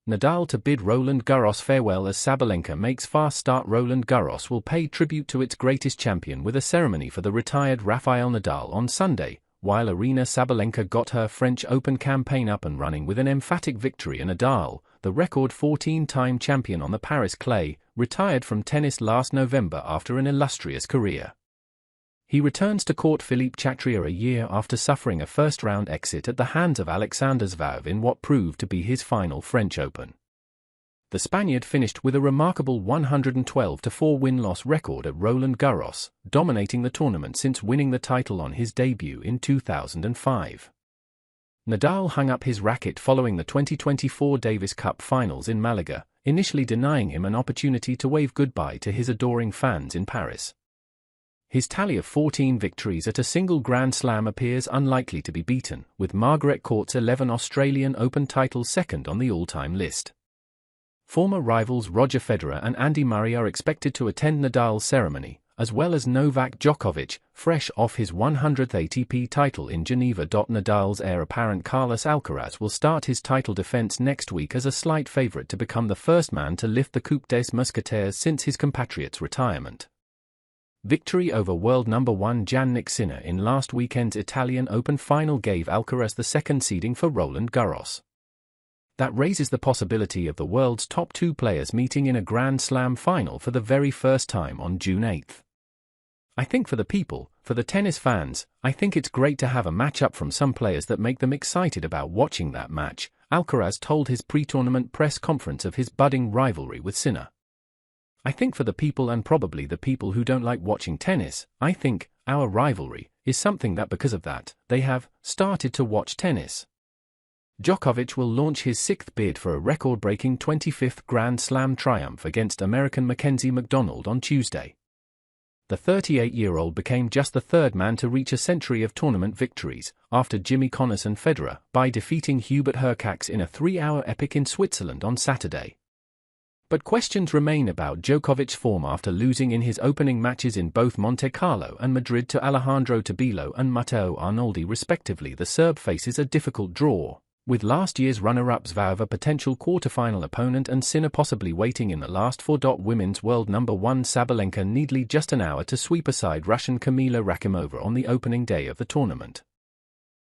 Nadal to bid Roland Garros farewell as Sabalenka makes fast start. Roland Garros will pay tribute to its greatest champion with a ceremony for the retired Rafael Nadal on Sunday, while Aryna Sabalenka got her French Open campaign up and running with an emphatic victory. Nadal, the record 14-time champion on the Paris clay, retired from tennis last November after an illustrious career. He returns to court Philippe Chatrier a year after suffering a first-round exit at the hands of Alexander Zverev in what proved to be his final French Open. The Spaniard finished with a remarkable 112-4 win-loss record at Roland Garros, dominating the tournament since winning the title on his debut in 2005. Nadal hung up his racket following the 2024 Davis Cup finals in Malaga, initially denying him an opportunity to wave goodbye to his adoring fans in Paris. His tally of 14 victories at a single Grand Slam appears unlikely to be beaten, with Margaret Court's 11 Australian Open titles second on the all-time list. Former rivals Roger Federer and Andy Murray are expected to attend Nadal's ceremony, as well as Novak Djokovic, fresh off his 100th ATP title in Geneva. Nadal's heir apparent Carlos Alcaraz will start his title defense next week as a slight favorite to become the first man to lift the Coupe des Mousquetaires since his compatriot's retirement. Victory over world number 1 Jannik Sinner in last weekend's Italian Open final gave Alcaraz the second seeding for Roland Garros. That raises the possibility of the world's top two players meeting in a Grand Slam final for the very first time on June 8. I think for the people, for the tennis fans, I think it's great to have a matchup from some players that make them excited about watching that match, Alcaraz told his pre-tournament press conference of his budding rivalry with Sinner. I think for the people and probably the people who don't like watching tennis, I think our rivalry is something that because of that, they have started to watch tennis. Djokovic will launch his sixth bid for a record-breaking 25th Grand Slam triumph against American Mackenzie McDonald on Tuesday. The 38-year-old became just the third man to reach a century of tournament victories, after Jimmy Connors and Federer, by defeating Hubert Hurkacz in a 3-hour epic in Switzerland on Saturday. But questions remain about Djokovic's form after losing in his opening matches in both Monte Carlo and Madrid to Alejandro Tabilo and Matteo Arnoldi respectively. The Serb faces a difficult draw, with last year's runner-up Zverev a potential quarterfinal opponent and Sinner possibly waiting in the last four. Women's world number 1 Sabalenka needed just an hour to sweep aside Russian Kamila Rakimova on the opening day of the tournament.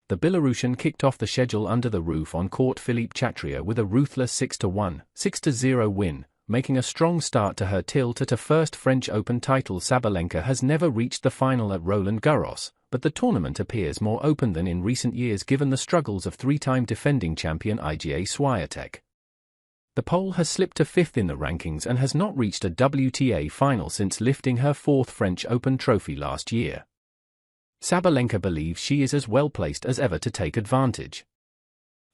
The Belarusian kicked off the schedule under the roof on court Philippe Chatrier with a ruthless 6-1, 6-0 win, making a strong start to her tilt at a first French Open title. Sabalenka has never reached the final at Roland Garros, but the tournament appears more open than in recent years given the struggles of three-time defending champion Iga Swiatek. The Pole has slipped to fifth in the rankings and has not reached a WTA final since lifting her fourth French Open trophy last year. Sabalenka believes she is as well placed as ever to take advantage.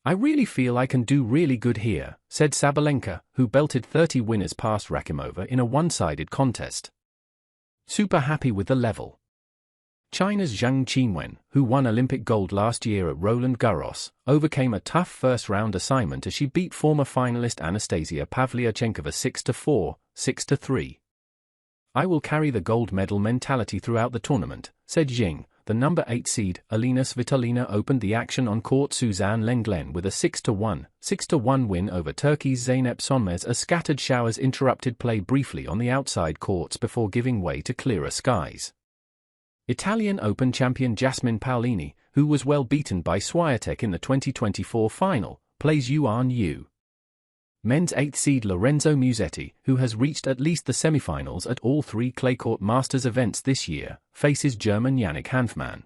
I really feel I can do really good here, said Sabalenka, who belted 30 winners past Rakimova in a one-sided contest. Super happy with the level. China's Zhang Qinwen, who won Olympic gold last year at Roland Garros, overcame a tough first-round assignment as she beat former finalist Anastasia Pavlyuchenkova 6-4, 6-3. I will carry the gold medal mentality throughout the tournament, said Zhang. The number 8 seed, Aryna Sabalenka, opened the action on court Suzanne Lenglen with a 6-1, 6-1 win over Turkey's Zeynep Sönmez as scattered showers interrupted play briefly on the outside courts before giving way to clearer skies. Italian Open champion Jasmine Paolini, who was well beaten by Swiatek in the 2024 final, plays Yuan Yu. Men's 8th seed Lorenzo Musetti, who has reached at least the semifinals at all three claycourt Masters events this year, faces German Yannick Hanfmann.